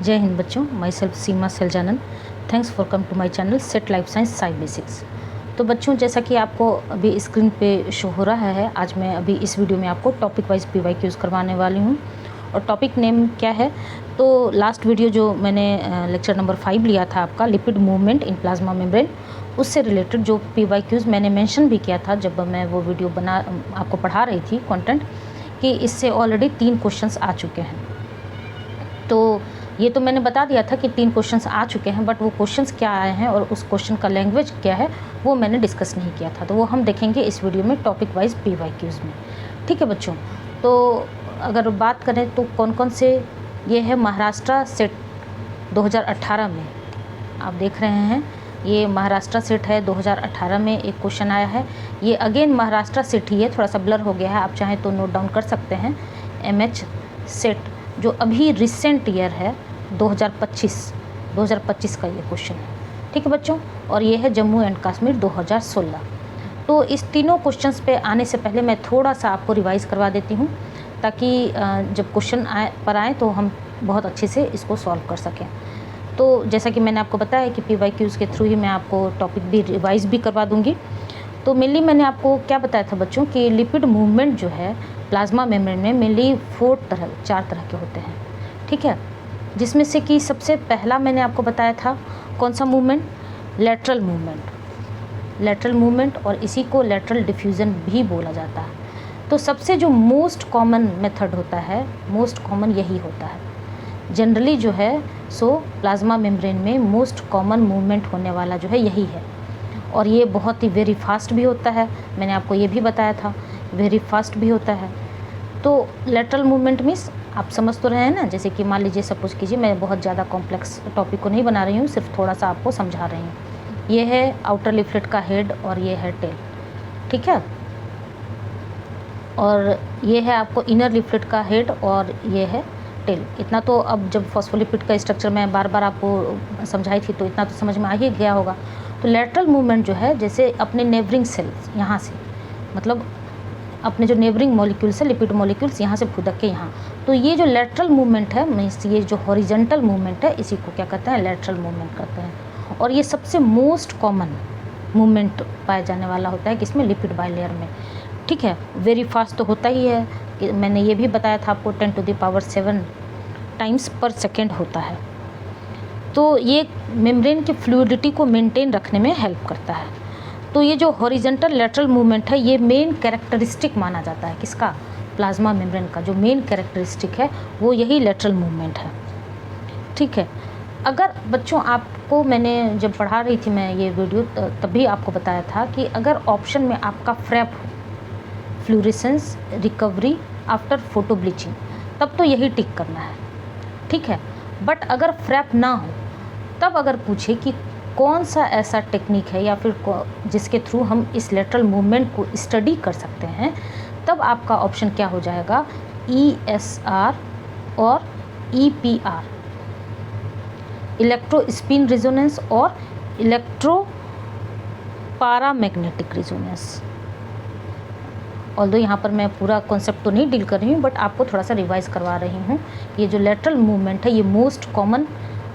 जय हिंद बच्चों, myself Seema Saljanan. Thanks for come to my channel set life science Sai basics. तो बच्चों, जैसा कि आपको अभी स्क्रीन पे शो हो रहा है, आज मैं अभी इस वीडियो में आपको टॉपिक वाइज PYQs करवाने वाली हूँ। और टॉपिक नेम क्या है, तो लास्ट वीडियो जो मैंने लेक्चर नंबर 5 लिया था आपका, lipid movement in plasma membrane, उससे रिलेटेड जो PYQs मैंने मेंशन भी किया था जब मैं वो वीडियो आपको पढ़ा रही थी कंटेंट, कि इससे ऑलरेडी 3 क्वेश्चंस आ चुके हैं। तो ये तो मैंने बता दिया था कि 3 क्वेश्चंस आ चुके हैं, बट वो क्वेश्चंस क्या आए हैं और उस क्वेश्चन का लैंग्वेज क्या है वो मैंने डिस्कस नहीं किया था। तो वो हम देखेंगे इस वीडियो में टॉपिक वाइज PYQs में। ठीक है बच्चों, तो अगर बात करें तो कौन कौन से, ये है महाराष्ट्र सेट 2018 में आप देख रहे हैं, ये महाराष्ट्र सेट है 2018 में एक क्वेश्चन आया है। ये अगेन महाराष्ट्र सेट ही है, थोड़ा सा ब्लर हो गया है, आप चाहें तो नोट डाउन कर सकते हैं। MH सेट जो अभी रिसेंट ईयर है 2025 का ये क्वेश्चन है। ठीक है बच्चों, और ये है जम्मू एंड कश्मीर 2016। तो इस तीनों क्वेश्चंस पे आने से पहले मैं थोड़ा सा आपको रिवाइज़ करवा देती हूँ, ताकि जब क्वेश्चन आए तो हम बहुत अच्छे से इसको सॉल्व कर सकें। तो जैसा कि मैंने आपको बताया कि PYQs के थ्रू ही मैं आपको टॉपिक भी रिवाइज़ भी करवा दूँगी। तो मेनली मैंने आपको क्या बताया था बच्चों कि लिपिड मूवमेंट जो है प्लाज्मा मेम्ब्रेन में मेनली 4 तरह के होते हैं। ठीक है, जिसमें से कि सबसे पहला मैंने आपको बताया था कौन सा मूवमेंट, लेटरल मूवमेंट, और इसी को लेटरल डिफ्यूज़न भी बोला जाता है। तो सबसे जो मोस्ट कॉमन मेथड होता है, मोस्ट कॉमन यही होता है जनरली जो है। सो प्लाज्मा मेम्ब्रेन में मोस्ट कॉमन मूवमेंट होने वाला जो है यही है, और ये बहुत ही वेरी फास्ट भी होता है। मैंने आपको ये भी बताया था, वेरी फास्ट भी होता है। तो लेटरल मूवमेंट मीन्स आप समझ तो रहे हैं ना, जैसे कि मान लीजिए सपोज कीजिए, मैं बहुत ज़्यादा कॉम्प्लेक्स टॉपिक को नहीं बना रही हूँ, सिर्फ थोड़ा सा आपको समझा रही हूँ। ये है आउटर लिफलेट का हेड और ये है टेल। ठीक है, और ये है आपको इनर लिफलेट का हेड और ये है टेल। इतना तो अब जब फॉस्फोलिपिड का स्ट्रक्चर मैं बार बार आपको समझाई थी तो इतना तो समझ में आ ही गया होगा। तो लेटरल मूवमेंट जो है, जैसे अपने नेबरिंग सेल्स यहाँ से, मतलब अपने जो नेबरिंग मॉलिक्यूल्स है, लिपिड मॉलिक्यूल्स यहाँ से फुदक के यहाँ, तो ये जो लेटरल मूवमेंट है मीन्स ये जो हॉरिजॉन्टल मूवमेंट है, इसी को क्या कहते हैं, लेटरल मूवमेंट कहते हैं। और ये सबसे मोस्ट कॉमन मूवमेंट पाया जाने वाला होता है किसमें, लिपिड बाइलेयर में। ठीक है, वेरी फास्ट तो होता ही है, कि मैंने ये भी बताया था आपको 10⁻⁷ टाइम्स पर सेकेंड होता है। तो ये मेम्ब्रेन की फ्लूइडिटी को मेंटेन रखने में हेल्प करता है। तो ये जो हॉरिजॉन्टल लेटरल मूवमेंट है, ये मेन कैरेक्टरिस्टिक माना जाता है किसका, प्लाज्मा मेम्ब्रेन का जो मेन कैरेक्टरिस्टिक है वो यही लेटरल मूवमेंट है। ठीक है, अगर बच्चों आपको मैंने जब पढ़ा रही थी मैं ये वीडियो, तभी आपको बताया था कि अगर ऑप्शन में आपका फ्रैप हो, फ्लूरेसेंस रिकवरी आफ्टर फोटो ब्लीचिंग, तब तो यही टिक करना है। ठीक है, बट अगर फ्रैप ना हो, तब अगर पूछे कि कौन सा ऐसा टेक्निक है या फिर जिसके थ्रू हम इस लेटरल मूवमेंट को स्टडी कर सकते हैं, तब आपका ऑप्शन क्या हो जाएगा, ESR और EPR, इलेक्ट्रो स्पिन रिजोनेंस और इलेक्ट्रो पैरामैग्नेटिक रिजोनेंस। ऑल्दो यहाँ पर मैं पूरा कॉन्सेप्ट तो नहीं डील कर रही हूँ, बट आपको थोड़ा सा रिवाइज करवा रही हूँ। ये जो लेटरल मूवमेंट है ये मोस्ट कॉमन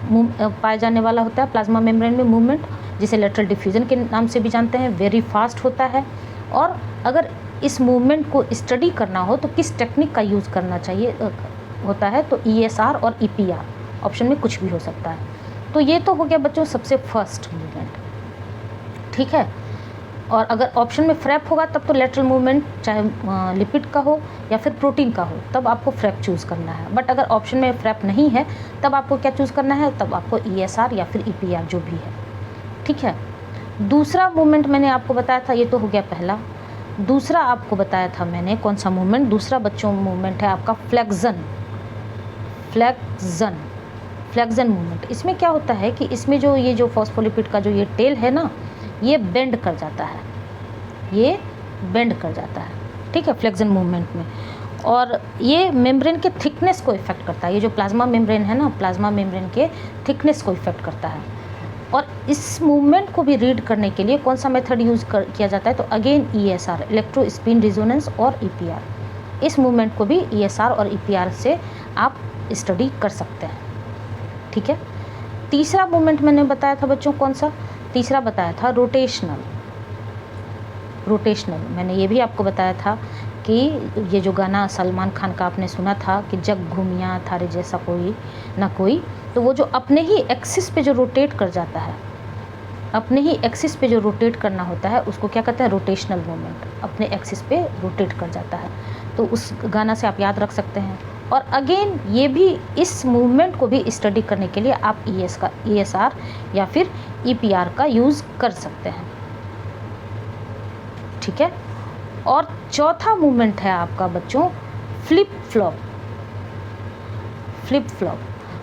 पाया जाने वाला होता है प्लाज्मा मेम्ब्रेन में मूवमेंट, जिसे लेटरल डिफ्यूजन के नाम से भी जानते हैं, वेरी फास्ट होता है। और अगर इस मूवमेंट को स्टडी करना हो तो किस टेक्निक का यूज़ करना चाहिए होता है, तो ESR और EPR, ऑप्शन में कुछ भी हो सकता है। तो ये तो हो गया बच्चों सबसे फर्स्ट मूवमेंट। ठीक है, और अगर ऑप्शन में फ्रैप होगा तब तो लेटरल मूवमेंट चाहे लिपिड का हो या फिर प्रोटीन का हो, तब आपको फ्रैप चूज़ करना है। बट अगर ऑप्शन में फ्रैप नहीं है, तब आपको क्या चूज़ करना है, तब आपको ESR या फिर EPR जो भी है। ठीक है, दूसरा मूवमेंट मैंने आपको बताया था, ये तो हो गया पहला। दूसरा आपको बताया था मैंने कौन सा मूवमेंट, दूसरा बच्चों मूवमेंट है आपका फ्लेक्जन मूवमेंट। इसमें क्या होता है कि इसमें जो ये जो फॉस्फोलिपिड का जो ये टेल है ना, ये बेंड कर जाता है, ठीक है, फ्लेक्जन मूवमेंट में। और ये मेम्ब्रेन के थिकनेस को इफ़ेक्ट करता है, ये जो प्लाज्मा मेम्ब्रेन है ना, प्लाज्मा मेम्ब्रेन के थिकनेस को इफ़ेक्ट करता है। और इस मूवमेंट को भी रीड करने के लिए कौन सा मेथड यूज़ किया जाता है, तो again ESR, electro spin resonance, और EPR। इस मूवमेंट को भी ESR और EPR से आप स्टडी कर सकते हैं। ठीक है। तीसरा मूवमेंट मैंने बताया था बच्चों, कौन सा? तीसरा बताया था रोटेशनल। मैंने ये भी आपको बताया था कि ये जो गाना सलमान खान का आपने सुना था कि जग घूमिया थारे जैसा कोई ना कोई, तो वो जो अपने ही एक्सिस पे जो रोटेट कर जाता है, अपने ही एक्सिस पे जो रोटेट करना होता है उसको क्या कहते हैं? Rotational movement. अपने एक्सिस पे रोटेट कर जाता है, तो उस गाना से आप याद रख सकते हैं। और अगेन ये भी, इस मूवमेंट को भी स्टडी करने के लिए आप ESR या फिर EPR का यूज़ कर सकते हैं, ठीक है। और चौथा मूवमेंट है आपका बच्चों फ्लिप फ्लॉप।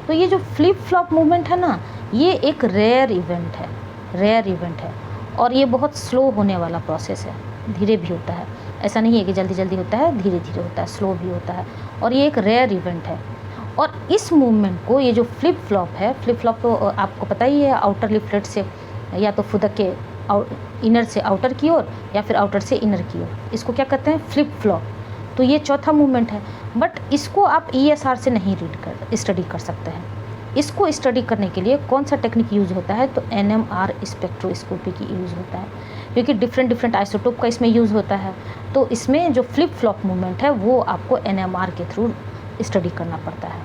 तो ये जो फ्लिप फ्लॉप मूवमेंट है ना, ये एक रेयर इवेंट है और ये बहुत स्लो होने वाला प्रोसेस है, धीरे भी होता है। ऐसा नहीं है कि जल्दी जल्दी होता है, धीरे धीरे होता है, स्लो भी होता है, और ये एक रेयर इवेंट है। और इस मूवमेंट को, ये जो फ्लिप फ्लॉप तो आपको पता ही है, आउटर लिफलेट से या तो फुदक के इनर से आउटर की ओर या फिर आउटर से इनर की ओर, इसको क्या कहते हैं? Flip flop. तो ये चौथा मूवमेंट है, बट इसको आप ESR से नहीं स्टडी कर सकते हैं। इसको स्टडी करने के लिए कौन सा टेक्निक यूज़ होता है? तो NMR स्पेक्ट्रोस्कोपी की यूज़ होता है, क्योंकि डिफरेंट आइसोटोप का इसमें यूज़ होता है। तो इसमें जो फ्लिप फ्लॉप मूवमेंट है वो आपको NMR के थ्रू स्टडी करना पड़ता है,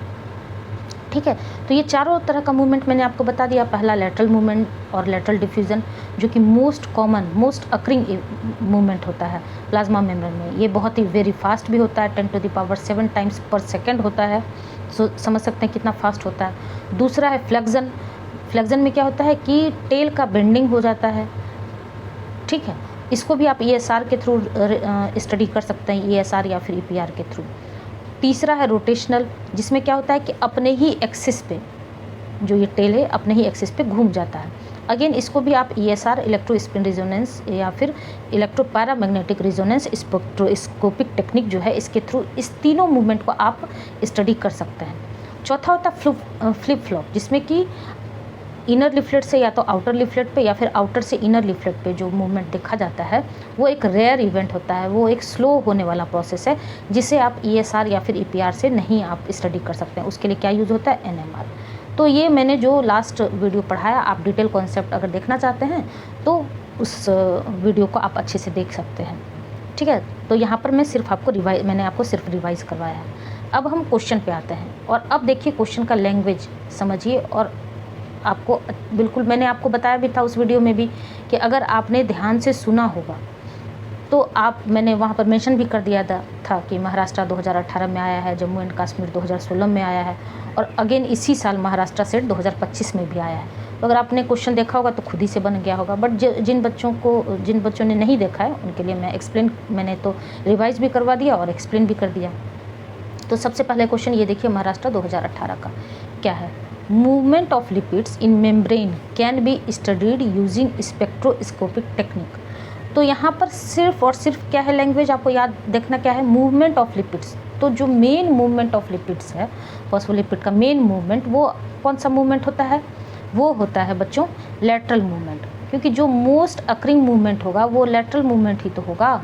ठीक है। तो ये चारों तरह का मूवमेंट मैंने आपको बता दिया। पहला लेटरल मूवमेंट और लेटरल डिफ्यूज़न, जो कि मोस्ट अकरिंग मूवमेंट होता है प्लाज्मा मेम्ब्रेन में। ये बहुत ही वेरी फास्ट भी होता है, 10⁷ टाइम्स पर सेकेंड होता है। सो समझ सकते हैं कितना फास्ट होता है। दूसरा है फ्लेक्जन में क्या होता है कि टेल का बेंडिंग हो जाता है, ठीक है। इसको भी आप ESR के थ्रू स्टडी कर सकते हैं, ESR या फिर EPR के थ्रू। तीसरा है रोटेशनल, जिसमें क्या होता है कि अपने ही एक्सिस पे, जो ये टेल है अपने ही एक्सिस पे घूम जाता है। अगेन इसको भी आप ESR इलेक्ट्रोस्पिन रेजोनेंस या फिर इलेक्ट्रोपैरामैग्नेटिक रेजोनेंस स्पेक्ट्रोस्कोपिक टेक्निक जो है, इसके थ्रू इस तीनों मूवमेंट को आप स्टडी कर सकते हैं। चौथा होता है फ्लिप फ्लॉप, जिसमें कि इनर लिफलेट से या तो आउटर लिफलेट पे या फिर आउटर से इनर लिफलेट पे जो मूवमेंट देखा जाता है वो एक रेयर इवेंट होता है, वो एक स्लो होने वाला प्रोसेस है, जिसे आप ESR या फिर EPR से नहीं आप स्टडी कर सकते हैं। उसके लिए क्या यूज़ होता है? NMR। तो ये मैंने जो लास्ट वीडियो पढ़ाया, आप डिटेल कॉन्सेप्ट अगर देखना चाहते हैं तो उस वीडियो को आप अच्छे से देख सकते हैं, ठीक है। तो यहाँ पर मैंने आपको सिर्फ रिवाइज़ करवाया है। अब हम क्वेश्चन पे आते हैं, और अब देखिए क्वेश्चन का लैंग्वेज समझिए। और आपको बिल्कुल मैंने बताया भी था उस वीडियो में भी कि अगर आपने ध्यान से सुना होगा तो मैंने वहाँ पर मेंशन भी कर दिया था कि महाराष्ट्र 2018 में आया है, जम्मू एंड कश्मीर 2016 में आया है, और अगेन इसी साल महाराष्ट्र सेट 2025 में भी आया है। तो अगर आपने क्वेश्चन देखा होगा तो खुद ही से बन गया होगा, बट जिन बच्चों ने नहीं देखा है उनके लिए मैंने तो रिवाइज़ भी करवा दिया और एक्सप्लेन भी कर दिया। तो सबसे पहले क्वेश्चन ये देखिए, महाराष्ट्र 2018 का क्या है? Movement of lipids in membrane can be studied using spectroscopic technique. तो यहाँ पर सिर्फ और सिर्फ क्या है लैंग्वेज, आपको याद देखना क्या है? Movement of lipids. तो जो मेन मूवमेंट ऑफ लिपिड्स है, फॉस्फोलिपिड का मेन मूवमेंट, वो कौन सा मूवमेंट होता है? वो होता है बच्चों लेटरल मूवमेंट, क्योंकि जो मोस्ट अकरिंग मूवमेंट होगा वो लेटरल मूवमेंट ही तो होगा,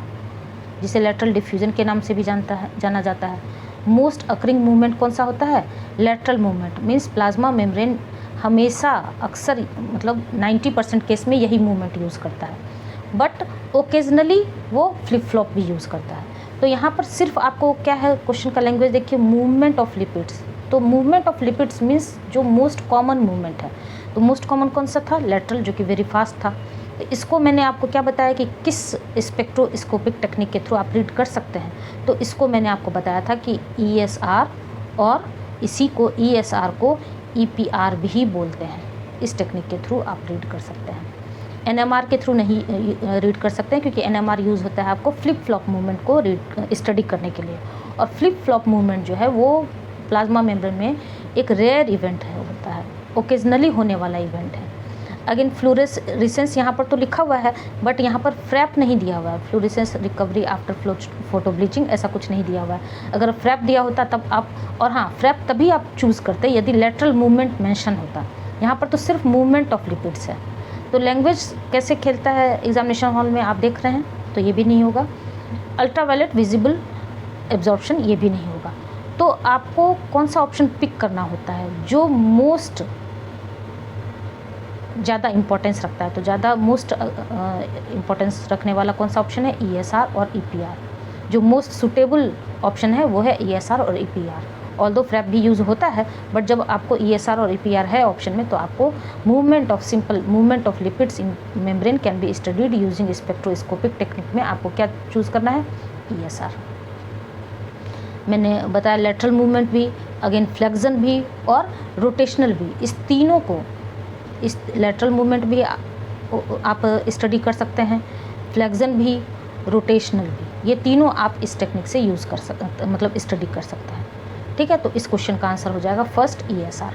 जिसे लेटरल डिफ्यूजन के नाम से भी जाना जाता है। मोस्ट अकरिंग मूवमेंट कौन सा होता है? Lateral movement. Means plasma membrane हमेशा अक्सर 90% केस में यही मूवमेंट यूज़ करता है, बट ओकेजनली वो फ्लिप फ्लॉप भी यूज़ करता है। तो यहाँ पर सिर्फ आपको क्या है क्वेश्चन का लैंग्वेज देखिए, मूवमेंट ऑफ लिपिड्स। तो मूवमेंट ऑफ लिपिड्स मीन्स जो मोस्ट कॉमन मूवमेंट है, तो मोस्ट कॉमन कौन सा था? लेटरल, जो कि वेरी फास्ट था। तो इसको मैंने आपको क्या बताया कि किस स्पेक्ट्रोस्कोपिक टेक्निक के थ्रू आप रीड कर सकते हैं। तो इसको मैंने आपको बताया था कि ESR, और इसी को ESR को EPR भी बोलते हैं। इस टेक्निक के थ्रू आप रीड कर सकते हैं। NMR के थ्रू नहीं रीड कर सकते हैं, क्योंकि NMR यूज़ होता है आपको फ्लिप फ्लॉप मूवमेंट को स्टडी करने के लिए, और फ्लिप फ्लॉप मूवमेंट जो है वो प्लाज्मा मेम्ब्रेन में एक रेयर इवेंट होता है, ओकेजनली होने वाला इवेंट है। अगेन फ्लोरेसेंस यहाँ पर तो लिखा हुआ है, बट यहाँ पर फ्रैप नहीं दिया हुआ है। Fluorescence recovery after photo bleaching ऐसा कुछ नहीं दिया हुआ है। अगर फ्रैप दिया होता तब आप, और हाँ, फ्रैप तभी आप चूज़ करते यदि लेटरल मूवमेंट मेंशन होता। यहाँ पर तो सिर्फ मूवमेंट ऑफ लिपिड्स है। तो लैंग्वेज कैसे खेलता है एग्जामिनेशन हॉल में आप देख रहे हैं, तो ये भी नहीं होगा। अल्ट्रावायलेट विजिबल एब्जॉर्प्शन ये भी नहीं होगा। तो आपको कौन सा ऑप्शन पिक करना होता है जो मोस्ट ज़्यादा इम्पोर्टेंस रखता है। तो ज़्यादा मोस्ट इम्पोर्टेंस रखने वाला कौन सा ऑप्शन है, ESR और EPR। जो मोस्ट सूटेबल ऑप्शन है वो है ESR और EPR। ऑल्दो फ्रैप भी यूज़ होता है, बट जब आपको ESR और EPR है ऑप्शन में, तो आपको simple movement of lipids in membrane can be studied using spectroscopic technique में आपको क्या चूज़ करना है, ESR। मैंने बताया लेटरल मूवमेंट भी, अगेन फ्लेक्शन भी और रोटेशनल भी, इस तीनों को, इस लेटरल मूवमेंट भी आप स्टडी कर सकते हैं, फ्लेक्शन भी, रोटेशनल भी, ये तीनों आप इस टेक्निक से यूज़ कर सकते, मतलब स्टडी कर सकते हैं। ठीक है, तो इस क्वेश्चन का आंसर हो जाएगा फर्स्ट ESR।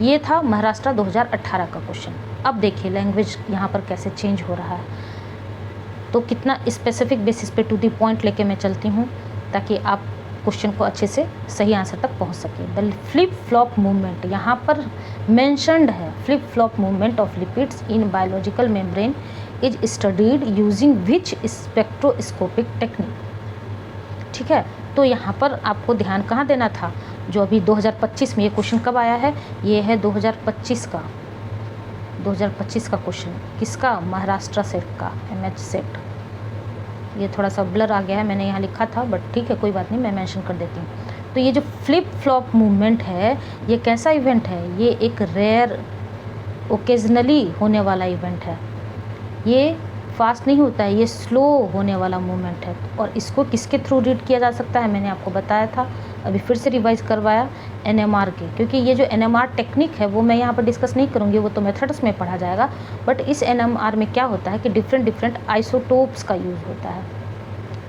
ये था महाराष्ट्र 2018 का क्वेश्चन। अब देखिए लैंग्वेज यहाँ पर कैसे चेंज हो रहा है, तो कितना स्पेसिफिक बेसिस पे टू द पॉइंट लेके मैं चलती हूँ ताकि आप क्वेश्चन को अच्छे से सही आंसर तक पहुँच सकें। द फ्लिप फ्लॉप मूवमेंट, यहाँ पर मेंशन्ड है, flip flop movement of lipids in biological membrane is studied using which spectroscopic technique. ठीक है, तो यहाँ पर आपको ध्यान कहाँ देना था, जो अभी 2025 में, ये क्वेश्चन कब आया है, ये है 2025 का क्वेश्चन, किसका, महाराष्ट्र सेट का, MH सेट। ये थोड़ा सा ब्लर आ गया है, मैंने यहाँ लिखा था, बट ठीक है कोई बात नहीं, मैं मेंशन कर देती हूँ। तो ये जो फ्लिप फ्लॉप मूवमेंट है, ये कैसा इवेंट है, ये एक रेयर ओकेजनली होने वाला इवेंट है। ये फास्ट नहीं होता है, ये स्लो होने वाला मूवमेंट है। और इसको किसके थ्रू रीड किया जा सकता है, मैंने आपको बताया था, अभी फिर से रिवाइज करवाया, NMR के, क्योंकि ये जो NMR टेक्निक है वो मैं यहाँ पर डिस्कस नहीं करूँगी, वो तो मेथड्स में पढ़ा जाएगा। बट इस NMR में क्या होता है कि डिफरेंट आइसोटोप्स का यूज़ होता है।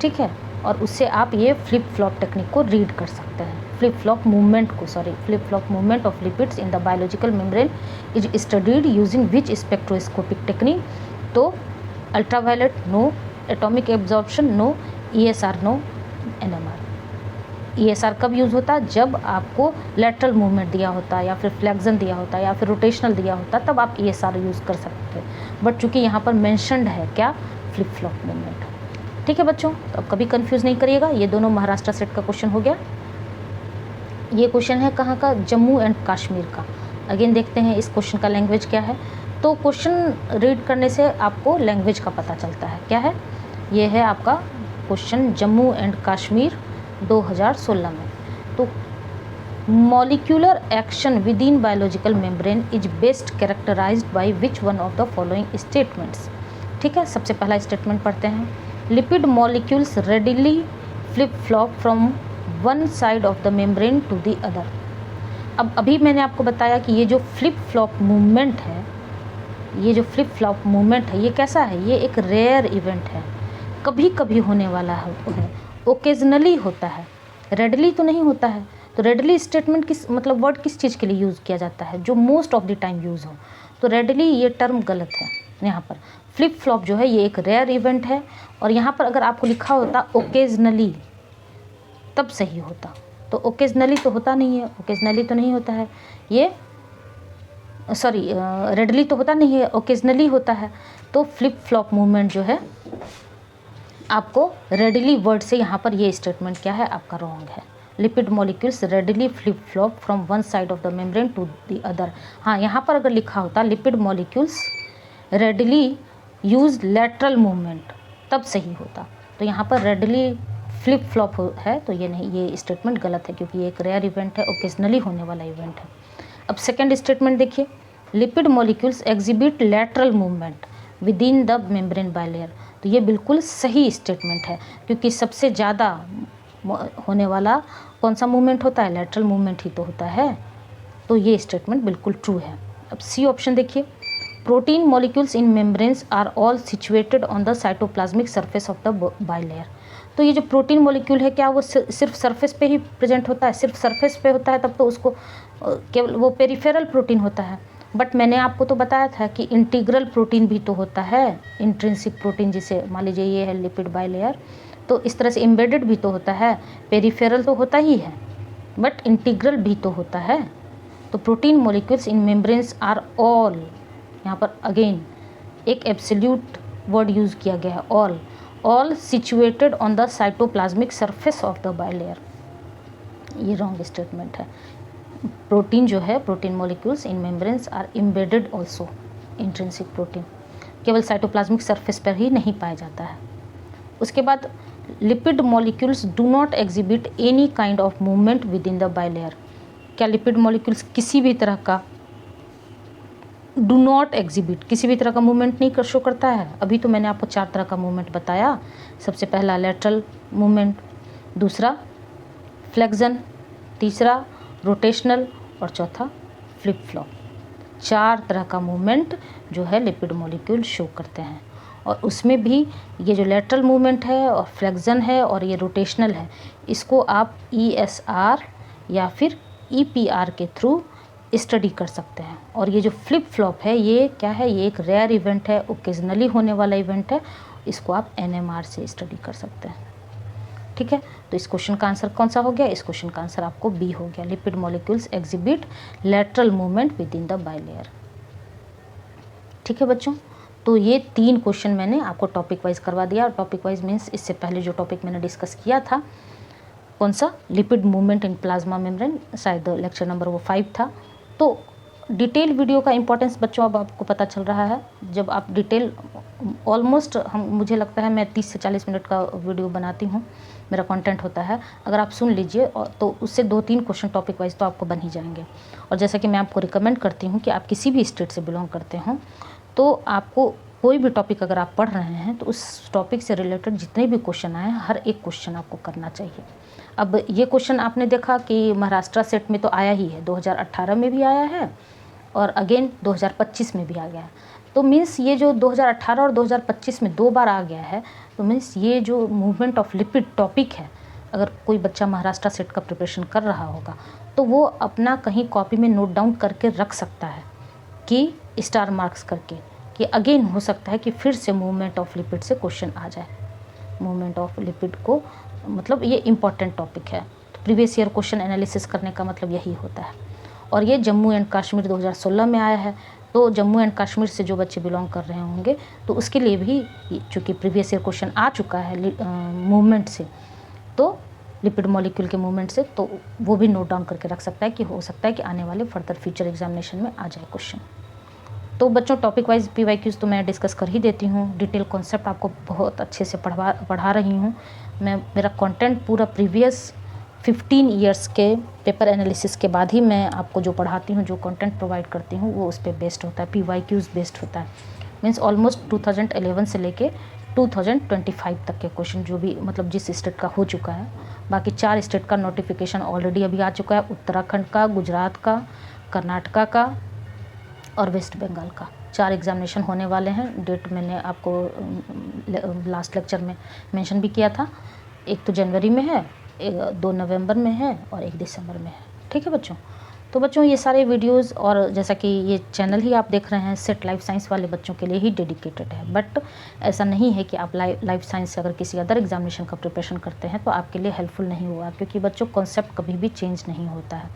ठीक है, और उससे आप ये फ्लिप फ्लॉप टेक्निक को रीड कर सकते हैं, flip flop movement of lipids in the biological membrane is studied using which spectroscopic technique. तो ultraviolet no, atomic absorption no, ESR no, NMR। ESR कब यूज़ होता है, जब आपको लेटरल मूवमेंट दिया होता है या फिर फ्लेक्शन दिया होता है या फिर रोटेशनल दिया होता है, तब आप ESR यूज़ कर सकते हैं। बट चूँकि यहाँ पर मेंशन्ड है क्या, फ्लिप फ्लॉप मूवमेंट। ठीक है बच्चों, तो अब कभी कंफ्यूज नहीं करिएगा। ये दोनों महाराष्ट्र सेट का क्वेश्चन हो गया। ये क्वेश्चन है कहाँ का, जम्मू एंड कश्मीर का। अगेन देखते हैं इस क्वेश्चन का लैंग्वेज क्या है। तो क्वेश्चन रीड करने से आपको लैंग्वेज का पता चलता है। क्या है, ये है आपका क्वेश्चन जम्मू एंड कश्मीर 2016 में। तो molecular action within biological membrane is best characterised by which one of the following statements. ठीक है, सबसे पहला स्टेटमेंट पढ़ते हैं, lipid molecules readily flip flop from one side of the membrane to the other. अब अभी मैंने आपको बताया कि ये जो फ्लिप फ्लॉप मूवमेंट है, ये कैसा है, ये एक रेयर इवेंट है, कभी कभी होने वाला है, ओकेजनली होता है, रेडली तो नहीं होता है। तो रेडली स्टेटमेंट किस मतलब वर्ड किस चीज़ के लिए यूज़ किया जाता है, जो most of the time use हो। तो रेडली ये टर्म गलत है। यहाँ पर फ्लिप फ्लॉप जो है ये एक रेयर इवेंट है, और यहाँ पर अगर आपको लिखा होता ओकेजनली तब सही होता। तो ओकेजनली तो होता नहीं है, ओकेजनली तो नहीं होता है, ये रेडली तो होता नहीं है, ओकेजनली होता है। तो फ्लिप फ्लॉप मूवमेंट जो है आपको रेडली वर्ड से यहाँ पर ये स्टेटमेंट क्या है आपका रॉन्ग है। Lipid molecules readily flip flop from one side of the membrane to the other. हाँ, यहाँ पर अगर लिखा होता lipid molecules readily use lateral movement तब सही होता। तो यहाँ पर रेडली फ्लिप फ्लॉप है, तो ये नहीं, ये स्टेटमेंट गलत है, क्योंकि ये एक रेयर इवेंट है, ओकेजनली होने वाला इवेंट है। अब सेकेंड स्टेटमेंट देखिए, lipid molecules exhibit lateral movement within the membrane bilayer. तो ये बिल्कुल सही स्टेटमेंट है, क्योंकि सबसे ज़्यादा होने वाला कौन सा मूवमेंट होता है, लेटरल मूवमेंट ही तो होता है। तो ये स्टेटमेंट बिल्कुल ट्रू है। अब सी ऑप्शन देखिए, protein molecules in membranes are all situated on the cytoplasmic surface of the bilayer. तो ये जो प्रोटीन मॉलिक्यूल है, क्या वो सिर्फ सरफेस पे ही प्रेजेंट होता है, सिर्फ सरफेस पे होता है, तब तो उसको केवल वो पेरिफेरल प्रोटीन होता है। बट मैंने आपको तो बताया था कि इंटीग्रल प्रोटीन भी तो होता है, इंट्रिंसिक प्रोटीन, जिसे मान लीजिए ये है लिपिड बायलेयर, तो इस तरह से एम्बेडेड भी तो होता है, पेरिफेरल तो होता ही है, बट इंटीग्रल भी तो होता है। तो protein molecules in membranes are all, यहाँ पर अगेन एक एब्सोल्यूट वर्ड यूज़ किया गया है, all situated on the cytoplasmic surface of the bilayer. ये रॉन्ग स्टेटमेंट है। प्रोटीन जो है, protein molecules in membranes are embedded also, intrinsic protein केवल साइटोप्लाज्मिक सरफेस पर ही नहीं पाया जाता है। उसके बाद lipid molecules do not exhibit any kind of movement within the bilayer. क्या लिपिड मॉलिक्यूल्स किसी भी तरह का डू नॉट एग्जिबिट, किसी भी तरह का मूवमेंट नहीं शो करता है? अभी तो मैंने आपको 4 तरह का मूवमेंट बताया। सबसे पहला लेटरल मूवमेंट, दूसरा फ्लेक्शन, तीसरा रोटेशनल और चौथा फ्लिप फ्लॉप। 4 तरह का मूवमेंट जो है लिपिड मॉलिक्यूल शो करते हैं। और उसमें भी ये जो लेटरल मूवमेंट है और फ्लेक्शन है और ये रोटेशनल है, इसको आप ESR या फिर EPR के थ्रू स्टडी कर सकते हैं। और ये जो फ्लिप फ्लॉप है, ये क्या है? ये एक रेयर इवेंट है, ओकेजनली होने वाला इवेंट है। इसको आप NMR से स्टडी कर सकते हैं। ठीक है, तो इस क्वेश्चन का आंसर कौन सा हो गया? इस क्वेश्चन का आंसर आपको B हो गया। Lipid molecules exhibit lateral movement within the bilayer. ठीक है बच्चों, तो ये 3 क्वेश्चन मैंने आपको टॉपिक वाइज करवा दिया। टॉपिक वाइज मीन्स इससे पहले जो टॉपिक मैंने डिस्कस किया था, कौन सा? Lipid movement in plasma membrane, शायद लेक्चर नंबर वो 5 था। तो डिटेल वीडियो का इंपॉर्टेंस बच्चों अब आपको पता चल रहा है। जब आप डिटेल ऑलमोस्ट मुझे लगता है मैं 30 से 40 मिनट का वीडियो बनाती हूँ, मेरा कंटेंट होता है। अगर आप सुन लीजिए तो उससे 2-3 क्वेश्चन टॉपिक वाइज तो आपको बन ही जाएंगे। और जैसा कि मैं आपको रिकमेंड करती हूँ कि आप किसी भी स्टेट से बिलोंग करते हो, तो आपको कोई भी टॉपिक अगर आप पढ़ रहे हैं तो उस टॉपिक से रिलेटेड जितने भी क्वेश्चन आए, हर एक क्वेश्चन आपको करना चाहिए। अब ये क्वेश्चन आपने देखा कि महाराष्ट्र सेट में तो आया ही है, 2018 में भी आया है और अगेन 2025 में भी आ गया है। तो मीन्स ये जो 2018 और 2025 में 2 बार आ गया है, तो मीन्स ये जो मूवमेंट ऑफ लिपिड टॉपिक है, अगर कोई बच्चा महाराष्ट्र सेट का प्रिपरेशन कर रहा होगा तो वो अपना कहीं कॉपी में नोट डाउन करके रख सकता है कि स्टार मार्क्स करके, कि अगेन हो सकता है कि फिर से मूवमेंट ऑफ लिपिड से क्वेश्चन आ जाए। मूवमेंट ऑफ लिपिड को मतलब ये इम्पॉर्टेंट टॉपिक है, तो प्रीवियस ईयर क्वेश्चन एनालिसिस करने का मतलब यही होता है। और ये जम्मू एंड कश्मीर 2016 में आया है, तो जम्मू एंड कश्मीर से जो बच्चे बिलोंग कर रहे होंगे तो उसके लिए भी चूँकि प्रीवियस ईयर क्वेश्चन आ चुका है मूवमेंट से, तो लिपिड मॉलिक्यूल के मूवमेंट से, तो वो भी नोट डाउन करके रख सकता है कि हो सकता है कि आने वाले फर्दर फ्यूचर एग्जामिनेशन में आ जाए क्वेश्चन। तो बच्चों टॉपिक वाइज PYQs तो मैं डिस्कस कर ही देती हूँ, डिटेल कॉन्सेप्ट आपको बहुत अच्छे से पढ़ा रही हूँ मैं। मेरा कंटेंट पूरा प्रीवियस 15 ईयर्स के पेपर एनालिसिस के बाद ही मैं आपको जो पढ़ाती हूँ, जो कंटेंट प्रोवाइड करती हूँ, वो उस पर बेस्ड होता है, PYQs बेस्ड होता है। मीन्स ऑलमोस्ट 2011 से लेके 2025 तक के क्वेश्चन जो भी मतलब जिस स्टेट का हो चुका है। बाकी 4 स्टेट का नोटिफिकेशन ऑलरेडी अभी आ चुका है, उत्तराखंड का, गुजरात का, कर्नाटका का और वेस्ट बंगाल का। 4 एग्जामिनेशन होने वाले हैं। डेट मैंने आपको लास्ट लेक्चर में मेंशन भी किया था। एक तो जनवरी में है, 2 नवंबर में है और 1 दिसंबर में है। ठीक है बच्चों, तो बच्चों ये सारे वीडियोस और जैसा कि ये चैनल ही आप देख रहे हैं सेट लाइफ साइंस वाले बच्चों के लिए ही डेडिकेटेड है। बट ऐसा नहीं है कि आप लाइफ साइंस से अगर किसी अदर एग्जामिनेशन का प्रिपरेशन करते हैं तो आपके लिए हेल्पफुल नहीं हुआ, क्योंकि बच्चों कॉन्सेप्ट कभी भी चेंज नहीं होता है।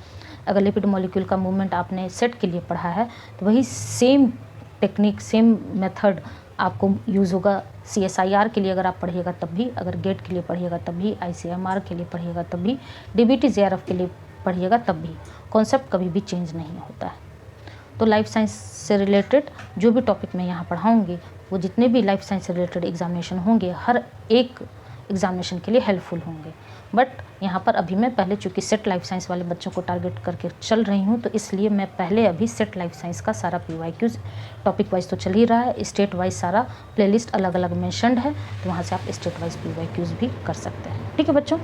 अगर लिपिड मॉलिक्यूल का मूवमेंट आपने सेट के लिए पढ़ा है तो वही सेम टेक्निक, सेम मेथड आपको यूज़ होगा CSIR के लिए अगर आप पढ़िएगा तब भी, अगर गेट के लिए पढ़िएगा तब भी, ICMR के लिए पढ़िएगा तब भी, DBT JRF के लिए पढ़िएगा तब भी, कॉन्सेप्ट कभी भी चेंज नहीं होता है। तो लाइफ साइंस से रिलेटेड जो भी टॉपिक मैं यहाँ पढ़ाऊँगी, वो जितने भी लाइफ साइंस से रिलेटेड एग्जामिनेशन होंगे, हर एक एग्जामिनेशन के लिए हेल्पफुल होंगे। बट यहाँ पर अभी मैं पहले चूँकि सेट लाइफ साइंस वाले बच्चों को टारगेट करके चल रही हूँ, तो इसलिए मैं पहले अभी सेट लाइफ साइंस का सारा PYQs टॉपिक वाइज तो चल ही रहा है, स्टेट वाइज सारा प्लेलिस्ट अलग अलग मेंशनड है, तो वहाँ से आप स्टेट वाइज PYQs भी कर सकते हैं। ठीक है बच्चों,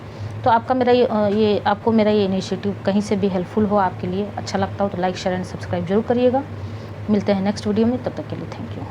तो आपका मेरा ये इनिशिएटिव कहीं से भी हेल्पफुल हो, आपके लिए अच्छा लगता हो तो लाइक, शेयर एंड सब्सक्राइब जरूर करिएगा। मिलते हैं नेक्स्ट वीडियो में, तब तक के लिए थैंक यू।